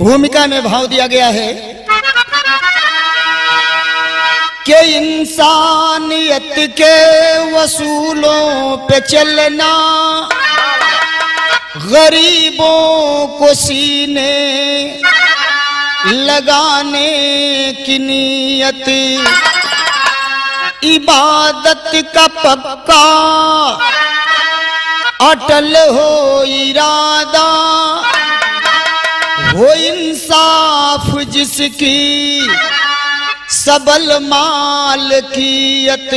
भूमिका में भाव दिया गया है कि इंसानियत के वसूलों पे चलना, गरीबों को सीने लगाने की नीयत, इबादत का पक्का अटल हो इरादा, हो इंसाफ जिसकी सबल मालकियत,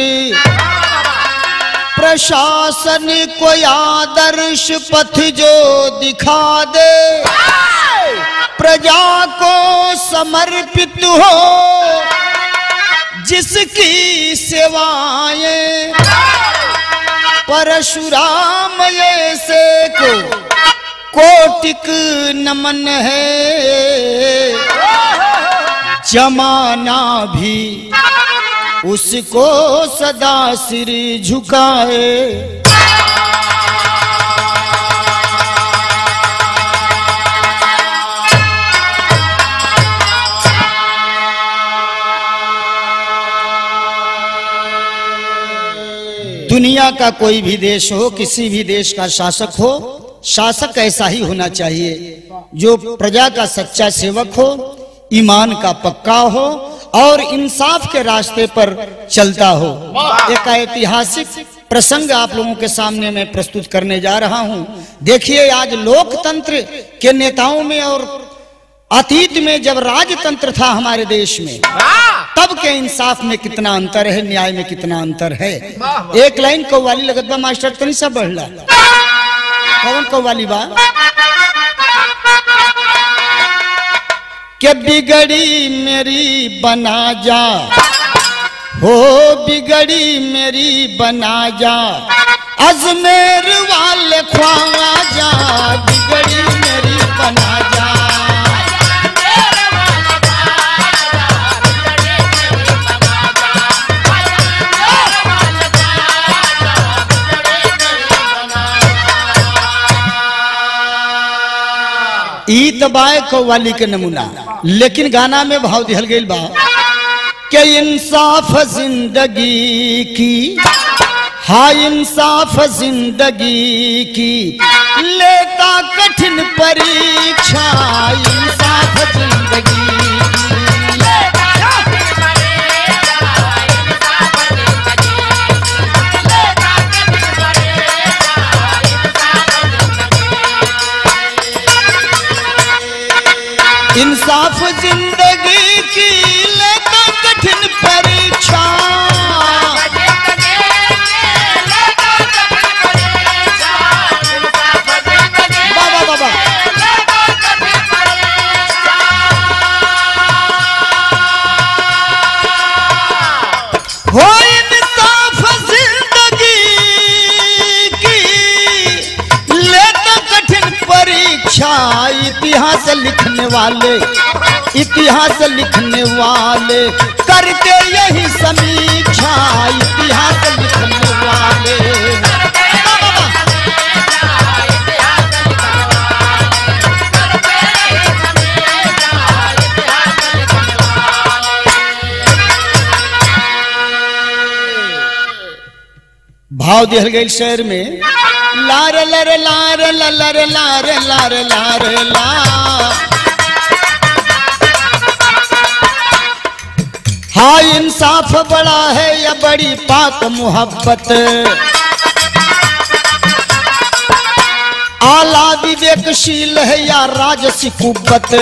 प्रशासन को आदर्श पथ जो दिखा दे, प्रजा को समर्पित हो जिसकी सेवाएं, परशुराम ऐसे को कोटिक नमन है, जमाना भी उसको सदा सिर झुकाए। दुनिया का कोई भी देश हो, किसी भी देश का शासक हो, शासक ऐसा ही होना चाहिए जो प्रजा का सच्चा सेवक हो, ईमान का पक्का हो और इंसाफ के रास्ते पर चलता हो। एक ऐतिहासिक प्रसंग आप लोगों के सामने मैं प्रस्तुत करने जा रहा हूं। देखिए, आज लोकतंत्र के नेताओं में और अतीत में जब राजतंत्र था हमारे देश में, तब के इंसाफ में कितना अंतर है, न्याय में कितना अंतर है। एक लाइन कव्वाली लगत बा मास्टर, तनी सा बढ़ला। कौन कव्वाली बा? के बिगड़ी मेरी बना जा, हो बिगड़ी मेरी बना जा, अजमेर वाले ख्वाजा, बिगड़ी मेरी बना जा। ई तबाय कव्वाली के नमूना, लेकिन गाना में भाव दिहल गई बा कि इंसाफ जिंदगी की, हाँ इंसाफ जिंदगी की लेता कठिन परीक्षा, इंसाफ जिंदगी इंसाफ जिंदगी की लेता कठिन परीक्षा, बाबा बाबा हो इंसाफ जिंदगी की लेता कठिन परीक्षा, इतिहास लिखने वाले करके यही समीक्षा, इतिहास लिखने वाले। भाव दिहल गई शेर में, लार लर लार लर लार लार लार ला, हाँ इंसाफ बड़ा है या बड़ी पाक मोहब्बत, आला विवेकशील है या राजसी कुव्वत,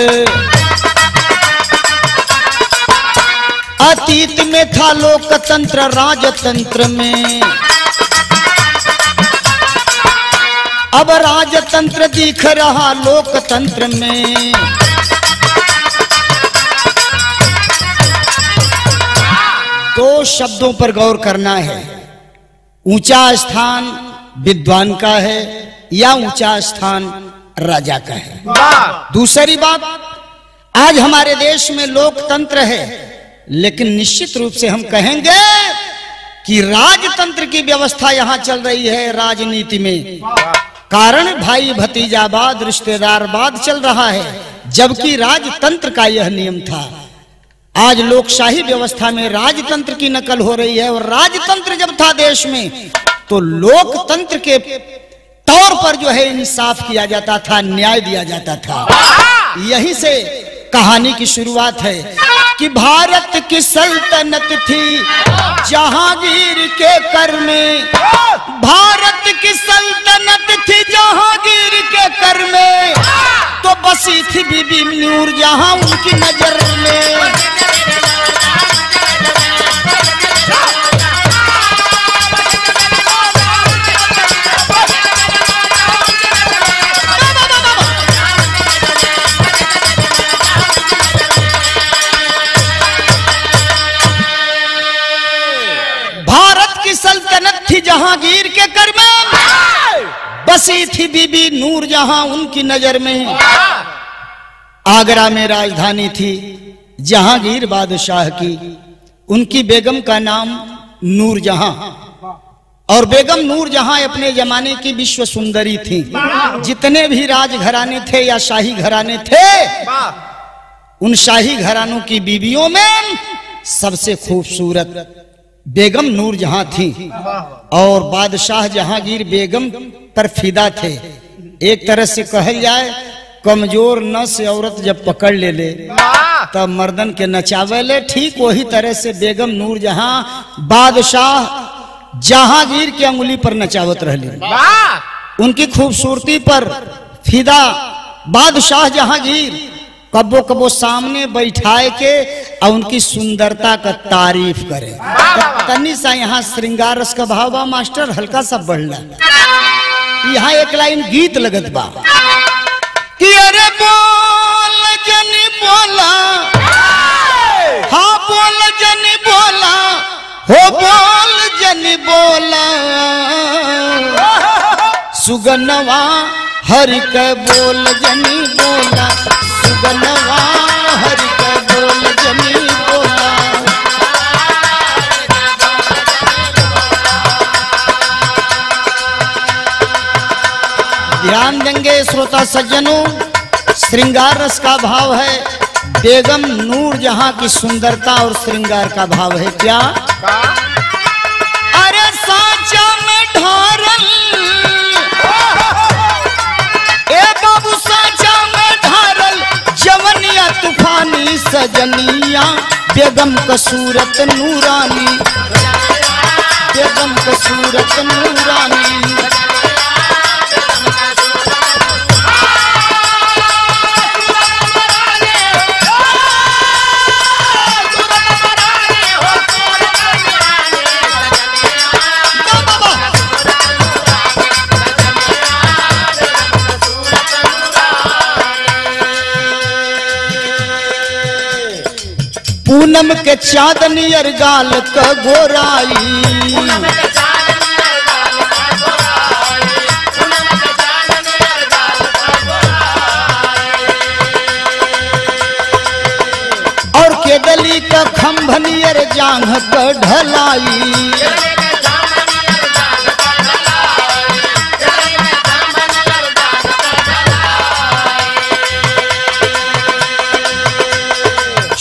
अतीत में था लोकतंत्र राजतंत्र में, अब राजतंत्र दिख रहा लोकतंत्र में। दो शब्दों पर गौर करना है, ऊंचा स्थान विद्वान का है या ऊंचा स्थान राजा का है। दूसरी बात, आज हमारे देश में लोकतंत्र है, लेकिन निश्चित रूप से हम कहेंगे कि राजतंत्र की व्यवस्था यहां चल रही है राजनीति में। कारण भाई भतीजावाद, रिश्तेदारवाद चल रहा है, जबकि राजतंत्र का यह नियम था। आज लोकशाही व्यवस्था में राजतंत्र की नकल हो रही है, और राजतंत्र जब था देश में तो लोकतंत्र के तौर पर जो है इंसाफ किया जाता था, न्याय दिया जाता था। यहीं से कहानी की शुरुआत है कि भारत की सल्तनत थी जहांगीर के कर में, भारत की सल्तनत थी जहांगीर के कर में, तो बसी थी बीबी नूरजहां उनकी नजर में। सल्तनत थी जहांगीर के कर में, बसी थी बीबी नूरजहां उनकी नजर में। आगरा में राजधानी थी जहांगीर बादशाह की, उनकी बेगम का नाम नूरजहां, और बेगम नूरजहां अपने जमाने की विश्व सुंदरी थी। जितने भी राजघराने थे या शाही घराने थे, उन शाही घरानों की बीवियों में सबसे खूबसूरत बेगम नूरजहां थी, और बादशाह जहांगीर बेगम पर फिदा थे। एक तरह से कहल जाए, कमजोर नस औरत जब पकड़ ले तब मर्दन के नचावे ले, ठीक वही तरह से बेगम नूरजहां बादशाह जहांगीर की अंगुली पर नचावत रहली। उनकी खूबसूरती पर फिदा बादशाह जहांगीर कबो कबो सामने बैठाए के और उनकी सुंदरता का तारीफ करे। तनी सा यहाँ श्रृंगार रस का भाव बा मास्टर, हल्का सा बढ़ला। यहाँ एक लाइन गीत लगत बा कि अरे बोल जनी बोला, हाँ बोल जनी बोला, हो बोल जनी बोला, सुगनवा हरि के बोल जनी बोला, सुगनवा हरि के बोल जनी बोला। ध्यान देंगे श्रोता सज्जनों, श्रृंगार रस का भाव है, बेगम नूरजहां की सुंदरता और श्रृंगार का भाव है क्या? अरे साचा में ढारल, ए बाबू साचा में ढारल, जवनिया तूफानी सजनिया, बेगम का सूरत नूरानी, बेगम का सूरत नूरानी। पूनम के चांदनी अरगाल का गोराई, और केदली का खंभनी अर जांघ का ढलाई,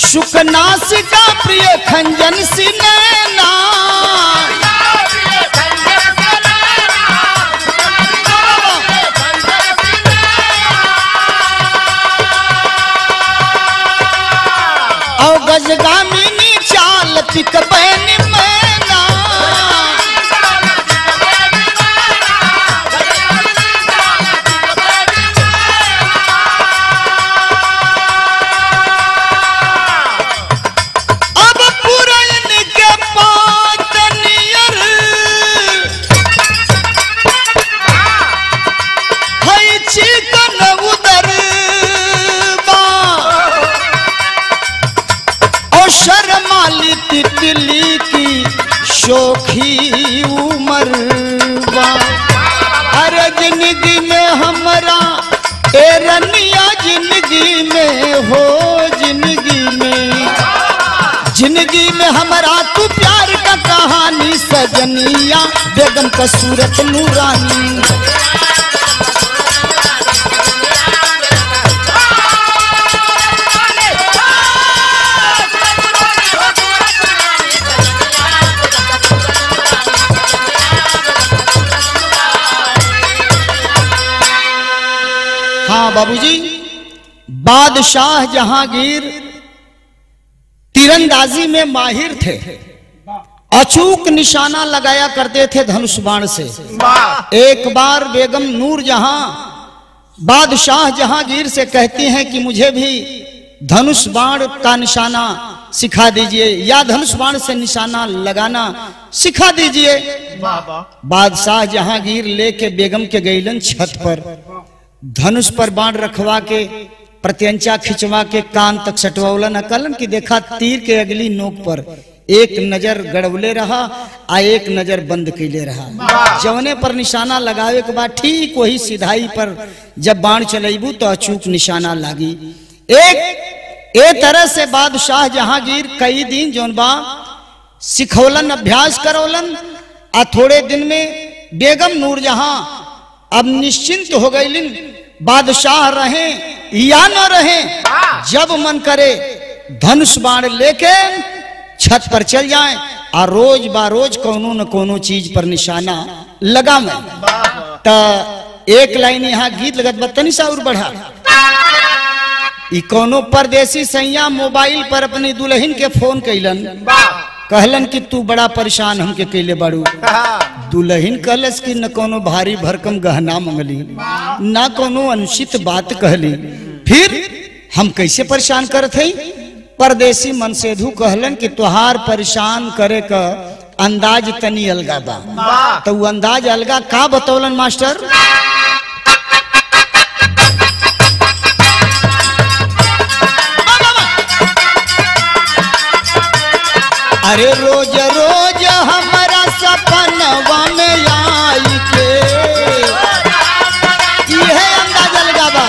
शुकनास का प्रिय खंजन सिनैना, और गजगामिनी चाल पिक बैनी मैना, तितली की शोखी उमर बा। अरे जिंदगी में हमरा ए रनिया, जिंदगी में हो, जिंदगी में हमरा तू प्यार का कहानी सजनिया, बेगम का सूरत नूरानी। बाबूजी, बादशाह जहांगीर तीरंदाजी में माहिर थे, अचूक निशाना लगाया करते थे धनुष बाण से। एक बार बेगम नूरजहां बादशाह जहांगीर से कहती हैं कि मुझे भी धनुष बाण का निशाना सिखा दीजिए या धनुष बाण से निशाना लगाना सिखा दीजिए। बादशाह जहांगीर लेके बेगम के गईलन छत पर, धनुष पर बाण रखवा के प्रत्यंचा खिंचवा के कान तक सटवौलन, कलन की देखा तीर के अगली नोक पर एक नजर गड़वले रहा आ एक नजर बंद कैले रहा। जवने पर निशाना लगावे के बाद ठीक वही सिधाई पर जब बाण चलेबू तो अचूक निशाना लागी। ए तरह से बादशाह जहांगीर कई दिन जौन बा सिखौलन, अभ्यास करौलन, आ थोड़े दिन में बेगम नूरजहां अब निश्चिंत हो गईलिन। बादशाह रहे या न रहे, जब मन करे धनुष बाण लेके छत पर चल जाएं और रोज बारोज कोनो न कोनो चीज पर निशाना लगा में। तो एक लाइन यहाँ गीत लगत बतनी सा और बढ़ा। ई कोनो परदेसी सैया मोबाइल पर अपनी दुल्हन के फोन कैलन, कहलन कि तू बड़ा परेशान हमके कैले बाड़ू। दुल्हन कहलस कि न कोनो भारी भरकम गहना मंगली, न कोनो अनुचित बात कहली, फिर हम कैसे परेशान करत हई। परदेसी मनसेधु कहलन कि तुहार परेशान करे का अंदाज तनी अलगा बा। तो वो अंदाज अलगा का बतौलन मास्टर? अरे रोज रोज हमारा सपनवा में आई के, यह अंदाज अलगा बा।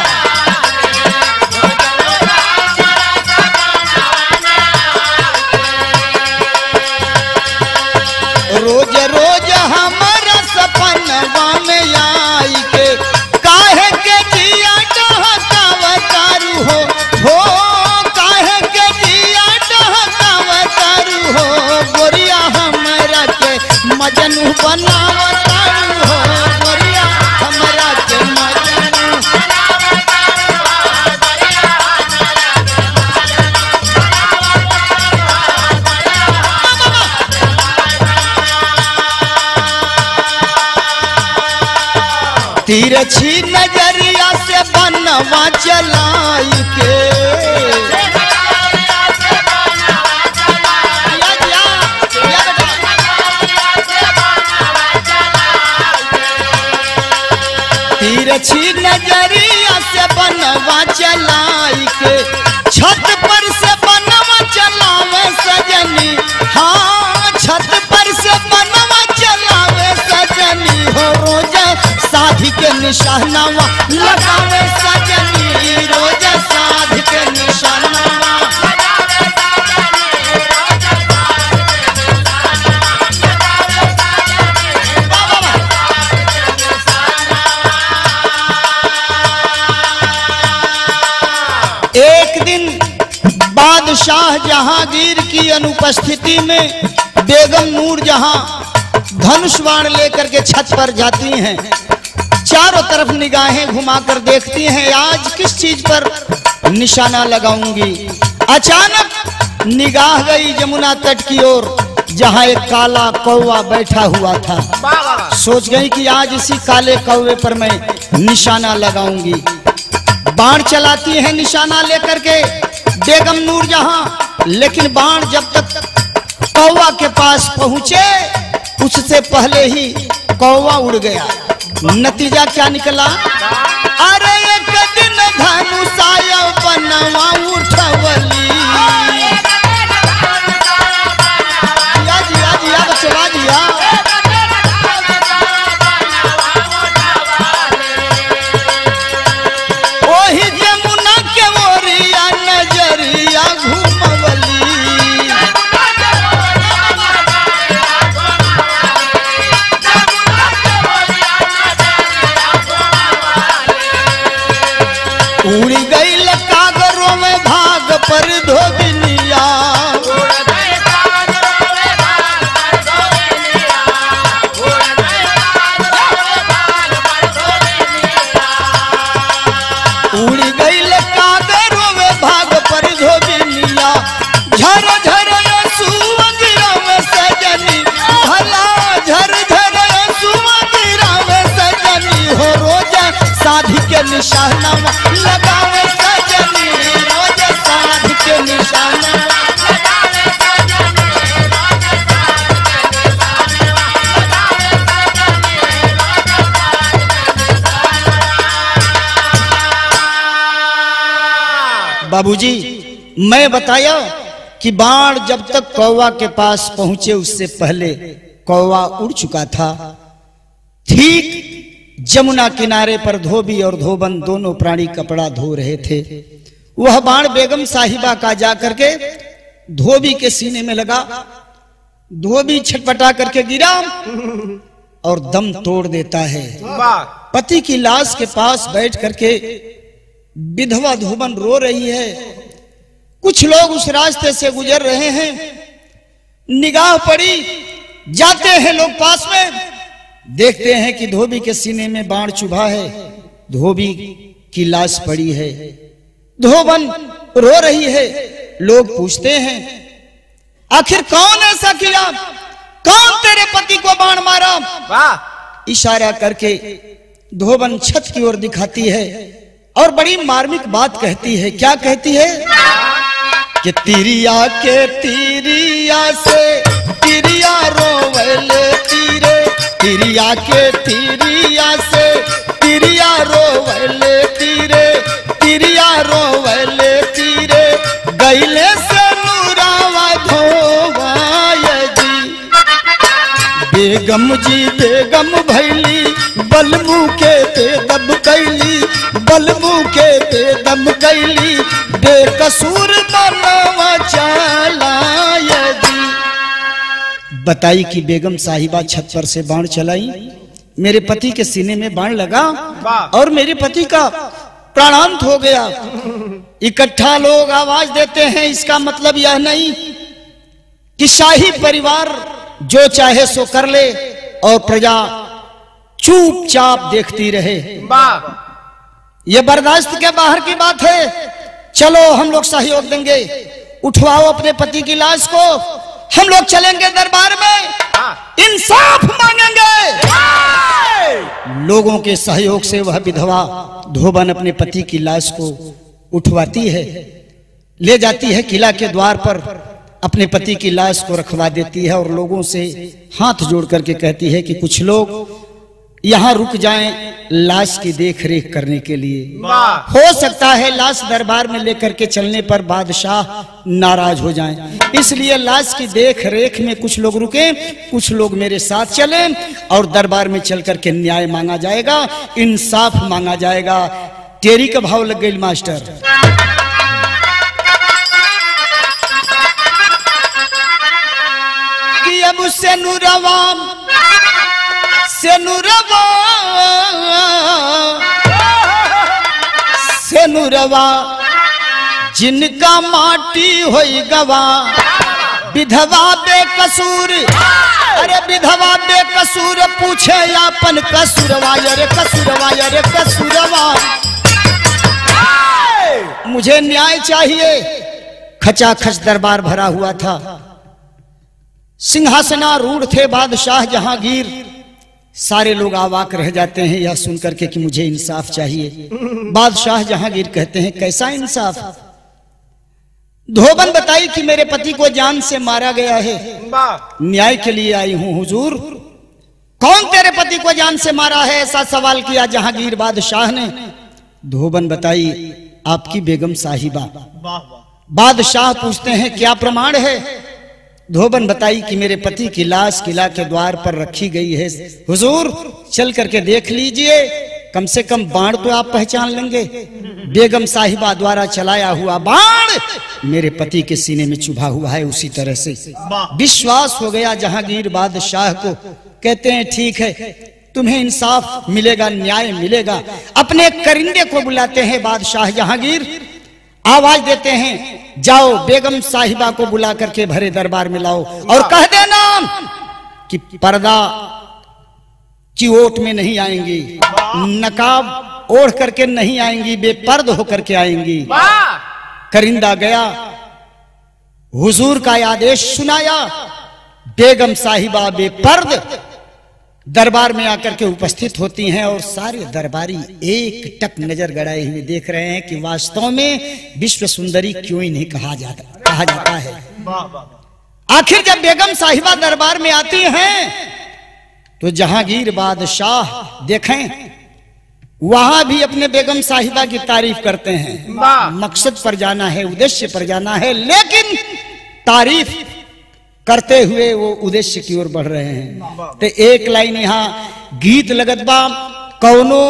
रोज रोज हमारा सपनवा में आई के, काहे के जिया डहकावतारू हो काहे के जिया डहकावतारू हो, गोरिया हमरा के मजनू बनावतारू हो, गोरिया हमरा के मजनू। तिरछी नजरिया से बनवा चलाई के, तिरछी नजरिया से बनवा चलाई के, छत पर से बनवा चलावे सजनी, हाँ छत पर से बनवा चलावे सजनी हो, रोज साधी के निशानावा लगावे सजनी, रोज साधी के निशानावा। एक दिन बादशाह जहांगीर की अनुपस्थिति में बेगम नूरजहां धनुष बाण लेकर के छत पर जाती हैं, चारों तरफ निगाहें घुमाकर देखती हैं आज किस चीज पर निशाना लगाऊंगी। अचानक निगाह गई जमुना तट की ओर, जहां एक काला कौवा बैठा हुआ था। सोच गई कि आज इसी काले कौवे पर मैं निशाना लगाऊंगी। बाण चलाती है निशाना लेकर के बेगम नूरजहां, लेकिन बाण जब तक कौवा के पास पहुंचे उससे पहले ही कौवा उड़ गया। नतीजा क्या निकला? अरे एक दिन धनुषाया बनवा उठवली, चला दिया। ओही जमुना के ओरिया नजरिया घुमवली, उड़ी गई कागरों में भाग पर धोबिनिया, साध के निशाना लगावे सजनी रोज साध के निशाना। बाबूजी मैं बताया कि बाण जब तक कौवा के पास पहुंचे उससे पहले कौवा उड़ चुका था। ठीक जमुना किनारे पर धोबी और धोबन दोनों प्राणी कपड़ा धो रहे थे। वह बाण बेगम साहिबा का जाकर के धोबी के सीने में लगा। धोबी छटपटा करके गिरा और दम तोड़ देता है। पति की लाश के पास बैठ करके विधवा धोबन रो रही है। कुछ लोग उस रास्ते से गुजर रहे हैं। निगाह पड़ी, जाते हैं लोग पास में, देखते हैं कि धोबी के सीने में बाण चुभा है, धोबी की लाश पड़ी है, धोबन रो रही है। लोग पूछते हैं आखिर कौन ऐसा किया, कौन तेरे पति को बाण मारा? इशारा करके धोबन छत की ओर दिखाती है और बड़ी मार्मिक बात कहती है। क्या कहती है कि तिरिया के तिरिया से तिरिया रोवले तीरे, तिरिया के तिरिया से तिरिया रोवले तीरे, तिरिया रोवले तीरे, गैले से नूरावा धोवाय जी। बेगम जी बेगम भैली बलमू के बेदम कैली, बलमू के बेदम कैली, बेकसूर बनवा चलाय जी। बताई कि बेगम साहिबा छत पर से बाण चलाई, मेरे पति के सीने में बाण लगा और मेरे पति का प्राणांत हो गया। इकट्ठा लोग आवाज देते हैं। इसका मतलब यह नहीं कि शाही परिवार जो चाहे सो कर ले और प्रजा चुपचाप देखती रहे। यह बर्दाश्त के बाहर की बात है। चलो हम लोग सहयोग देंगे, उठवाओ अपने पति की लाश को, हम लोग चलेंगे दरबार में, इंसाफ मांगेंगे। लोगों के सहयोग से वह विधवा धोबन अपने पति की लाश को उठवाती है, ले जाती है किला के द्वार पर, अपने पति की लाश को रखवा देती है और लोगों से हाथ जोड़ करके कहती है कि कुछ लोग यहां रुक जाएं लाश की देख रेख करने के लिए। हो सकता है लाश दरबार में लेकर के चलने पर बादशाह नाराज हो जाएं, इसलिए लाश की देख रेख में कुछ लोग रुके, कुछ लोग मेरे साथ चले और दरबार में चल करके न्याय मांगा जाएगा, इंसाफ मांगा जाएगा। तेरी का भाव लग गई मास्टर। कि अब से नूरवा से नूरवा जिनका माटी होई गवा, विधवा बेकसूर, अरे विधवा बेकसूर पूछे अपन कसूरवा, अरे कसूरवा, अरे कसूरवा। मुझे न्याय चाहिए। खचाखच दरबार भरा हुआ था, सिंहासनारूढ़ थे बादशाह जहांगीर। सारे लोग अवाक रह जाते हैं यह सुनकर के कि मुझे इंसाफ चाहिए। बादशाह जहांगीर कहते हैं कैसा इंसाफ? धोबन बताई कि मेरे पति को जान से मारा गया है, न्याय के लिए आई हूं हुजूर। कौन तेरे पति को जान से मारा है, ऐसा सवाल किया जहांगीर बादशाह ने। धोबन बताई आपकी बेगम साहिबा। बादशाह पूछते हैं क्या प्रमाण है? धोबन बताई कि मेरे पति की लाश किला के द्वार पर रखी गई है हुजूर, चल करके देख लीजिए, कम से कम बाण तो आप पहचान लेंगे। बेगम साहिबा द्वारा चलाया हुआ बाण मेरे पति के सीने में चुभा हुआ है। उसी तरह से विश्वास हो गया जहांगीर बादशाह को। कहते हैं ठीक है, तुम्हें इंसाफ मिलेगा, न्याय मिलेगा। अपने करिंदे को बुलाते हैं बादशाह जहांगीर, आवाज देते हैं जाओ बेगम साहिबा को बुला करके भरे दरबार में लाओ और कह देना कि पर्दा की ओट में नहीं आएंगी, नकाब ओढ़ करके नहीं आएंगी, बेपर्द होकर के आएंगी। करिंदा गया, हुजूर का आदेश सुनाया, बेगम साहिबा बेपर्द दरबार में आकर के उपस्थित होती हैं और सारे दरबारी एक टक नजर गड़ाए हुए देख रहे हैं कि वास्तव में विश्व सुंदरी क्यों ही नहीं कहा जाता है। आखिर जब बेगम साहिबा दरबार में आती हैं तो जहांगीर बादशाह देखें वहां भी अपने बेगम साहिबा की तारीफ करते हैं। मकसद पर जाना है, उद्देश्य पर जाना है, लेकिन तारीफ करते हुए वो उद्देश्य की ओर बढ़ रहे हैं। तो एक लाइन यहाँ गीत लगत बा, कौनो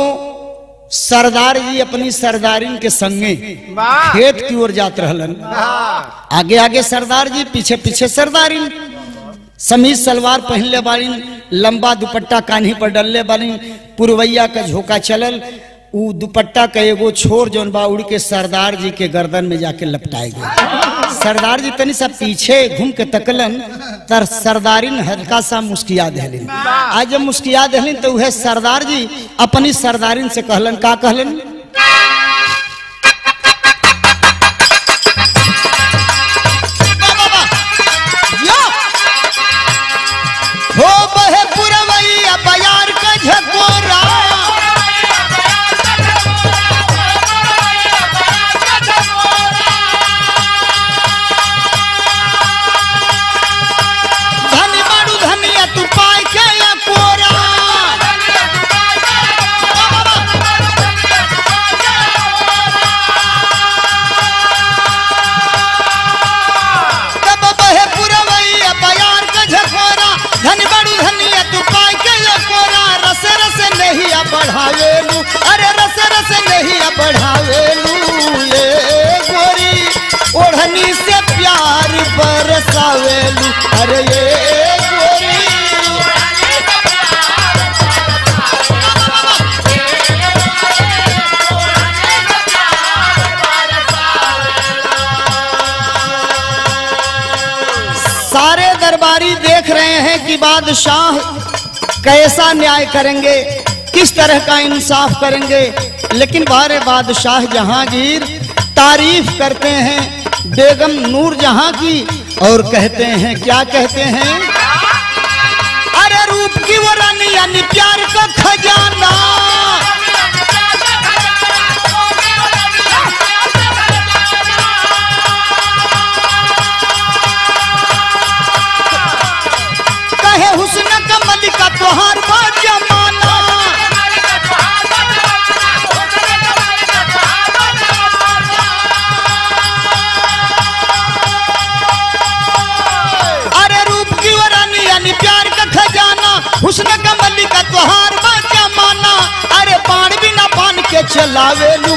सरदार जी अपनी सरदारिन के संगे खेत की ओर जात रहलन। आगे आगे सरदार जी, पीछे पीछे सरदारिन। समीज सलवार पहनले बारी, लंबा दुपट्टा कान्ही पर डलले बारी, पुरवैया का झोंका चलल। उ दुपट्टा का एगो छोर जौन बा उड़ के सरदार जी के गर्दन में जाके लपटाए गए। सरदार जी तनी सा पीछे घूम के तकलन, तर सरदारिन हल्का सा मुस्किया देहलिन। आज जब मुस्किया देहलिन तो वह सरदार जी अपनी सरदारिन से कहलन, का कहलन? हो बहे पुरवैया बयार का झकोरा, धनी बाड़ू धनिया तू पाई के या कोरा। तब बहे पुरवैया बयार का झकोरा, धनी बाड़ू धनिया तू पाई के या कोरा। रस रस नहीं बढ़ावेलू, अरे रस रस नहीं बढ़ावेलू, ये गोरी ओढ़नी से प्यार बरसावेलू, अरे ये गोरी। सारे दरबारी देख रहे हैं कि बादशाह कैसा न्याय करेंगे, किस तरह का इंसाफ करेंगे, लेकिन बारे बादशाह जहांगीर तारीफ करते हैं बेगम नूरजहां की और कहते हैं, क्या कहते हैं? अरे रूप की वो रानी यानी प्यार का खजाना, कहे हुस्न का मलिका तोहार बा जमाना। अरे रूप की वो रानी यानी प्यार का खजाना, हुस्न का मलिका तोहार बा जमाना। अरे बाण बिना बांध के चलावेलू,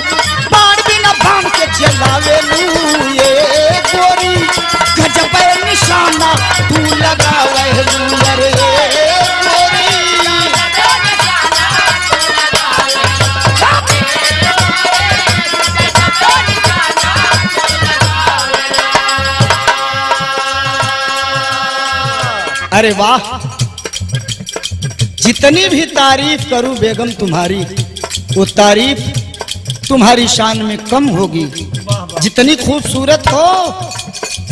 बाण बिना बांध के चलावेलू, ये गोरी गजब निशाना तू लगावेलू, अरे ये गोरी। अरे वाह, जितनी भी तारीफ करूं बेगम तुम्हारी, वो तारीफ तुम्हारी शान में कम होगी। जितनी खूबसूरत हो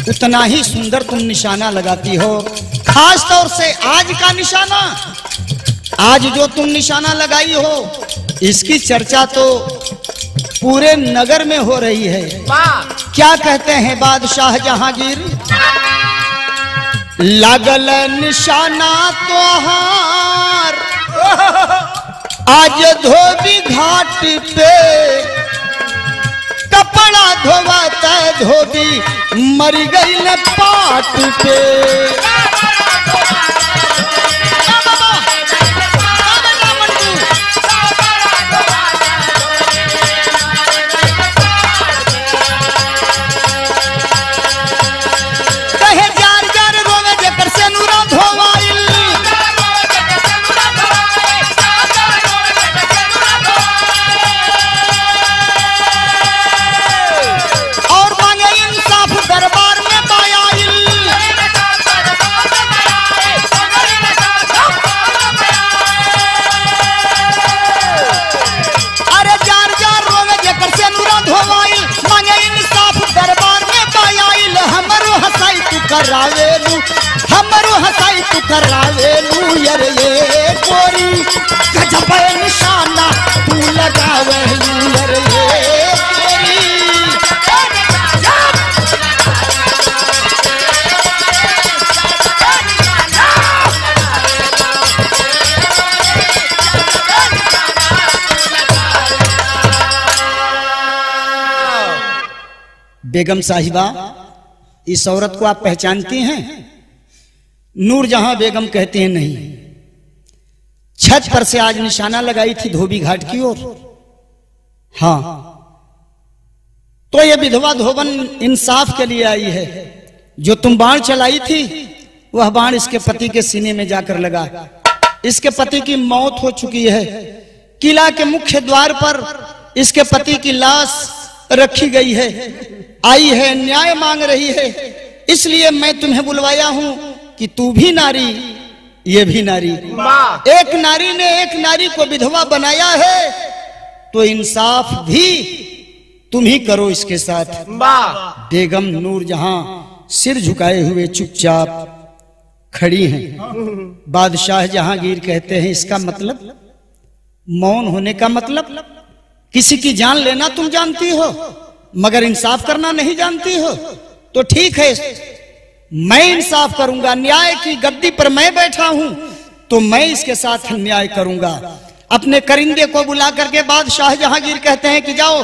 उतना ही सुंदर तुम निशाना लगाती हो। खास तौर से आज का निशाना, आज जो तुम निशाना लगाई हो, इसकी चर्चा तो पूरे नगर में हो रही है। क्या कहते हैं बादशाह जहांगीर? लागल निशाना तोहार आज धोबी घाट पे, कपड़ा धोवाता धोबी मर गई न पाट पे। कहे जार जार रोवे जेकर से नूरा धोवाइल, और मांगे इंसाफ दरबार में बायाइल। अरे जार जार रोवे जेकर से नूरा धोवाइल, मांगे इंसाफ दरबार में बायाइल। हमरो हसाई तू करावेलू, हमरो हसाई तू करावेलू, यार ये बेगम साहिबा, इस औरत को आप पहचानती हैं? नूरजहां बेगम कहती हैं नहीं। छत पर से आज निशाना लगाई थी धोबी घाट की ओर। हाँ, तो ये विधवा धोबन इंसाफ के लिए आई है। जो तुम बाण चलाई थी वह बाण इसके पति के सीने में जाकर लगा। इसके पति की मौत हो चुकी है। किला के मुख्य द्वार पर इसके पति की लाश रखी गई है। आई है, न्याय मांग रही है। इसलिए मैं तुम्हें बुलवाया हूं कि तू भी नारी, ये भी नारी। एक नारी ने एक नारी को विधवा बनाया है, तो इंसाफ भी तुम ही करो इसके साथ। बेगम नूरजहां सिर झुकाए हुए चुपचाप खड़ी हैं। बादशाह जहांगीर कहते हैं, इसका मतलब, मौन होने का मतलब, किसी की जान लेना तुम जानती हो मगर इंसाफ करना नहीं जानती हो। तो ठीक है, मैं इंसाफ करूंगा। न्याय की गद्दी पर मैं बैठा हूं तो मैं इसके साथ न्याय करूंगा। अपने करिंदे को बुला करके बादशाह जहांगीर कहते हैं कि जाओ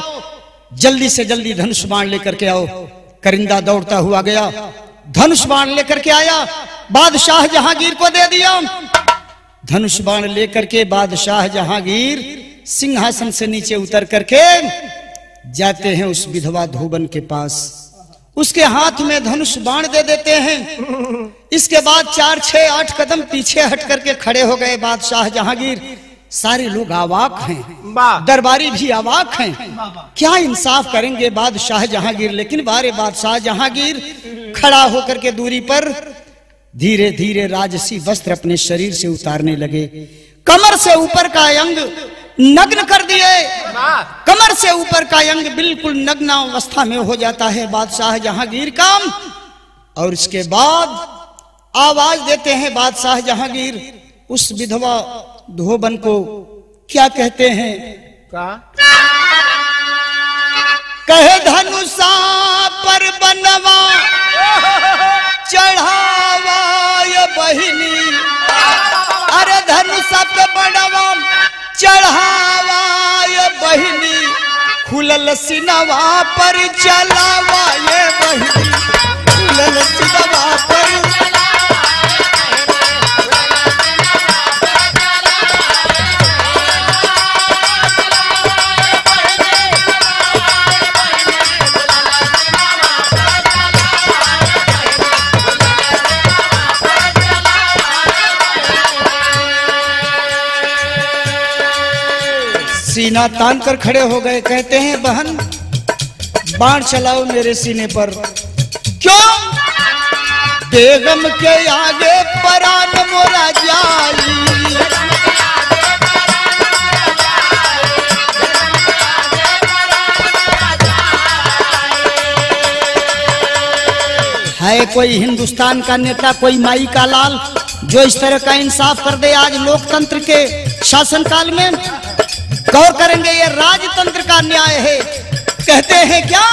जल्दी से जल्दी धनुष बाण लेकर के आओ। करिंदा दौड़ता हुआ गया, धनुष बाण लेकर के आया, बादशाह जहांगीर को दे दिया। धनुष बाण लेकर के बादशाह जहांगीर सिंहासन से नीचे उतर करके जाते हैं उस विधवा धोबन के पास। उसके हाथ में धनुष बाण दे देते हैं। इसके बाद 4, 6, 8 कदम पीछे हट करके खड़े हो गए बादशाह जहांगीर। सारे लोग अवाक हैं, दरबारी भी अवाक हैं। क्या इंसाफ करेंगे बादशाह जहांगीर? लेकिन बारे बादशाह जहांगीर खड़ा होकर के दूरी पर धीरे धीरे राजसी वस्त्र अपने शरीर से उतारने लगे। कमर से ऊपर का अंग नग्न कर दिए। कमर से ऊपर का अंग बिल्कुल नग्न अवस्था में हो जाता है बादशाह जहांगीर का। और इसके बाद आवाज देते हैं बादशाह जहांगीर उस विधवा धोबन को। क्या कहते हैं? कहे धनुषा पर बनवा चढ़ावा ये बहिनी। अरे धनुषा पे बनवा चढ़ावा ये बहिनी, खुलल सिनवा पर चलावा ये बहिनी, खुलल सिनवा पर। सीना तान कर खड़े हो गए। कहते हैं बहन बाण चलाओ मेरे सीने पर। क्यों? बेगम के आगे परान मोरा जाई। है कोई हिंदुस्तान का नेता, कोई माई का लाल जो इस तरह का इंसाफ कर दे आज लोकतंत्र के शासनकाल में? गौर करेंगे, ये राजतंत्र का न्याय है। कहते हैं क्या?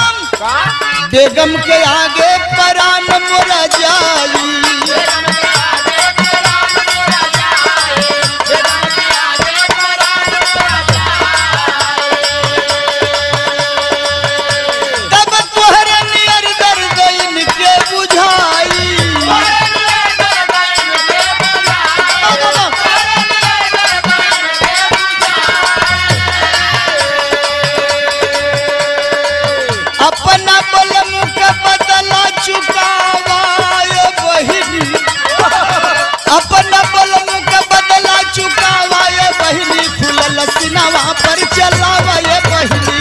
बेगम के आगे परान मोरा जाई। तब तोहरे नियर दर्द इनके बुझाई। अपना बलम का बदला चुकावा ये बहिनी, अपना बलम का बदला चुकावा ये बहिनी, खुलल सिनवा पर चलावा ये बहिनी।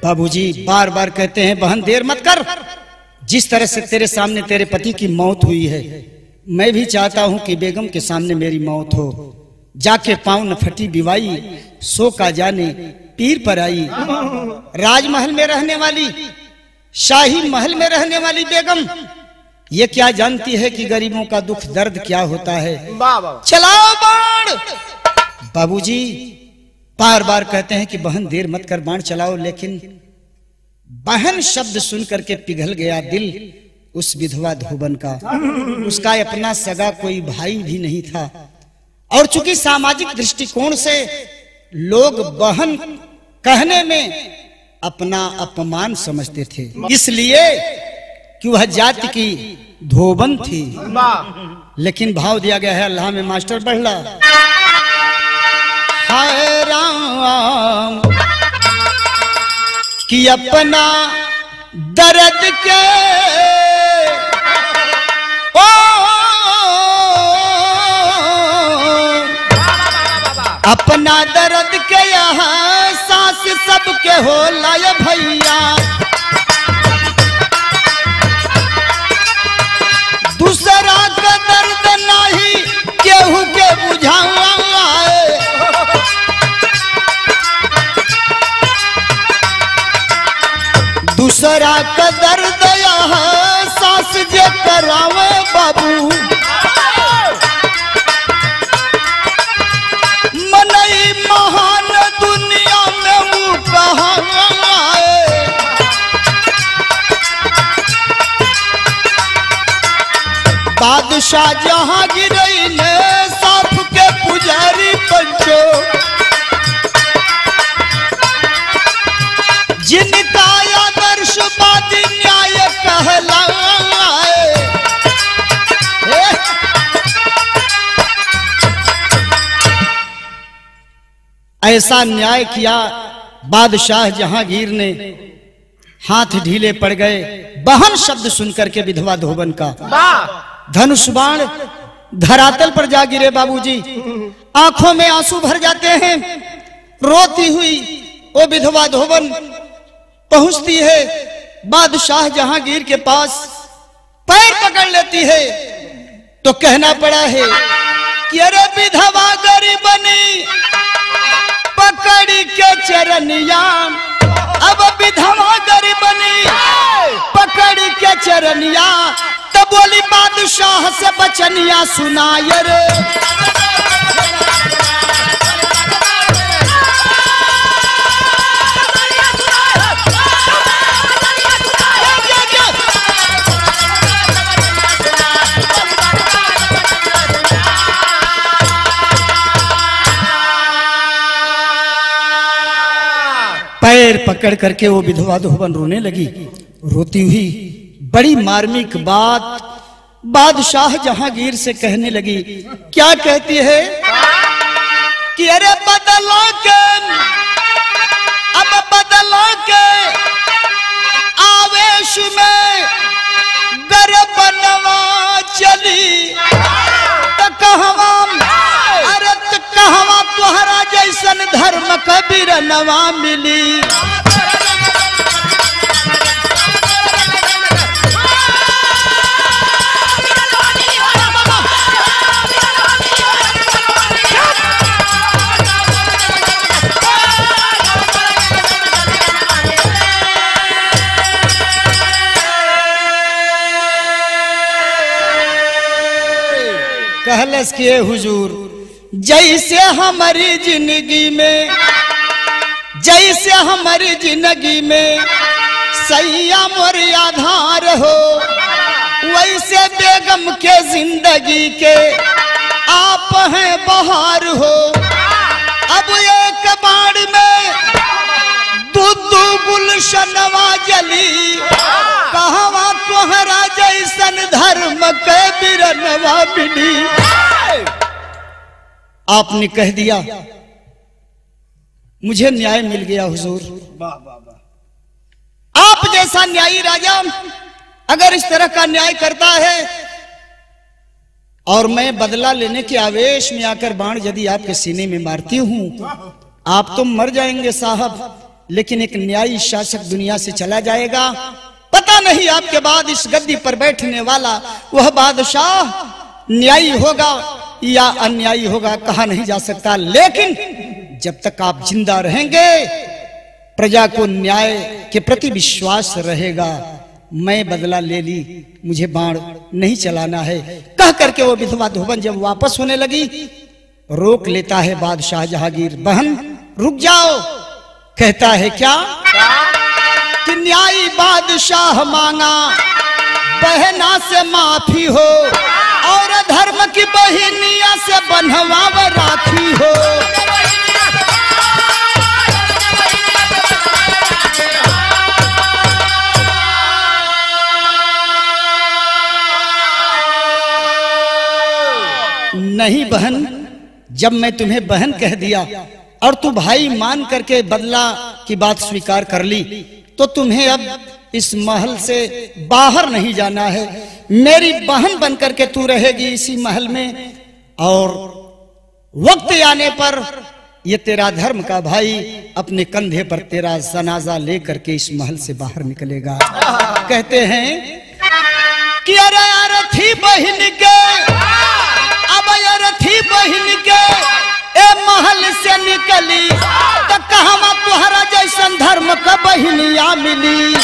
बाबूजी बार बार कहते हैं बहन देर मत कर। जिस तरह से तेरे सामने तेरे पति की मौत हुई है, मैं भी चाहता हूं कि बेगम के सामने मेरी मौत हो। जाके पांव न फटी बिवाई, सो का जाने पीर पर आई। राजमहल में रहने वाली, शाही महल में रहने वाली बेगम ये क्या जानती है कि गरीबों का दुख दर्द क्या होता है? चलाओ बाण। बाबूजी बार बार कहते हैं कि बहन देर मत कर, बाण चलाओ, लेकिन बहन शब्द सुन करके पिघल गया दिल उस विधवा धोबन का। उसका अपना सगा कोई भाई भी नहीं था, और चूंकि सामाजिक दृष्टिकोण से लोग बहन कहने में अपना अपमान समझते थे, इसलिए कि वह जाति की धोबन थी। लेकिन भाव दिया गया है अल्लाह में, मास्टर बढ़ला, हाय राम कि अपना दर्द के अपना दर्द के यहाँ सांस सबके हो लाए भैया, दूसरा का दर्द नहीं केहू के बुझावा, दूसरा का दर्द यहाँ सांस जे करावे बाबू, मनई महान दुनिया में वो कहाँ आए, बादशाह जहांगीर ने साफ के पुजारी पंचो, जिनका आदर्शवादी न्याय कहलाए, ऐसा न्याय किया बादशाह जहांगीर ने। हाथ ढीले पड़ गए बहन शब्द सुनकर के विधवा धोबन का। धनुष बाण धरातल पर जा गिरे बाबूजी, आंखों में आंसू भर जाते हैं। रोती हुई वो विधवा धोबन पहुंचती है बादशाह जहांगीर के पास, पैर पकड़ लेती है तो कहना पड़ा है कि अरे विधवा गरीबनी पकड़ी के चरनिया, अब विधवा गरीबनी पकड़ी के चरनिया, तब बोली बादशाह से बचनिया सुनाए रे, पैर पकड़ करके वो विधवा धोबन रोने लगी। रोती हुई बड़ी मार्मिक बात बादशाह जहांगीर से कहने लगी। क्या कहती है कि अरे बदला के, अब बदला के आवेश में गर्भ बनवा चली, तो कहवा अरे तो कहवा तुहरा जैसन धर्म कबीर नवा मिली, कहलस के हुजूर जैसे हमारी जिंदगी में, जैसे हमारी जिंदगी में सैया मोर आधार हो, वैसे बेगम के जिंदगी के आप हैं बहार हो। अब एक बाड़ में दूधू गुलशनवा जली, कहवा तुहरा जैसन धर्म के बिरनवा मिली। आपने कह दिया मुझे न्याय मिल गया हुजूर। आप जैसा न्यायी राजा अगर इस तरह का न्याय करता है और मैं बदला लेने के आवेश में आकर बाण यदि आपके सीने में मारती हूं, आप तो मर जाएंगे साहब, लेकिन एक न्यायी शासक दुनिया से चला जाएगा। पता नहीं आपके बाद इस गद्दी पर बैठने वाला वह बादशाह न्यायी होगा या अन्यायी होगा, कहा नहीं जा सकता। लेकिन जब तक आप जिंदा रहेंगे प्रजा को न्याय के प्रति विश्वास रहेगा। मैं बदला ले ली, मुझे बाण नहीं चलाना है, कह करके वो विधवा धोबन जब वापस होने लगी, रोक लेता है बादशाह जहांगीर। बहन रुक जाओ। कहता है क्या कि न्यायी बादशाह मांगा बहना से माफी हो, और धर्म की बहिनिया से बंधवाव राखी हो। नहीं बहन, जब मैं तुम्हें बहन कह दिया और तू भाई मान करके बदला की बात स्वीकार कर ली, तो तुम्हें अब इस महल से बाहर नहीं जाना है। मेरी बहन बनकर के तू रहेगी इसी महल में, और वक्त आने पर ये तेरा धर्म का भाई अपने कंधे पर तेरा जनाजा लेकर के इस महल से बाहर निकलेगा। कहते हैं कि अरे अरथी बहन के, अब अरथी बहन के ए महल से निकली, तो कहवा तुहरा जैसन धर्म का बहनिया मिली।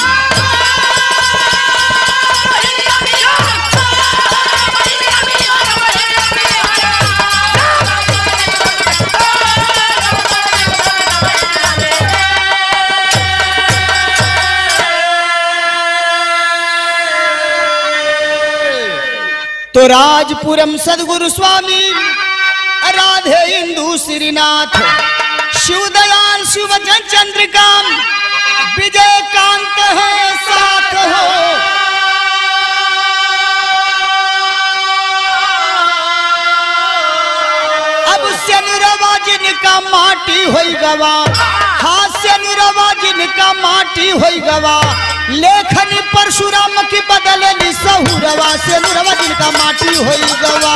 तो राजपुरम सदगुरु स्वामी राधे इंदु श्रीनाथ शिवदयाल शिवजन चंद्रिका विजयकांत है साथ हो। अब से निरवा जिनका माटी होई गवा, हाथ से निरवा जिनका माटी होई गवा, लेखनी परशुराम की बदलनी सहुरवा से निरवा जिनका माटी होई गवा।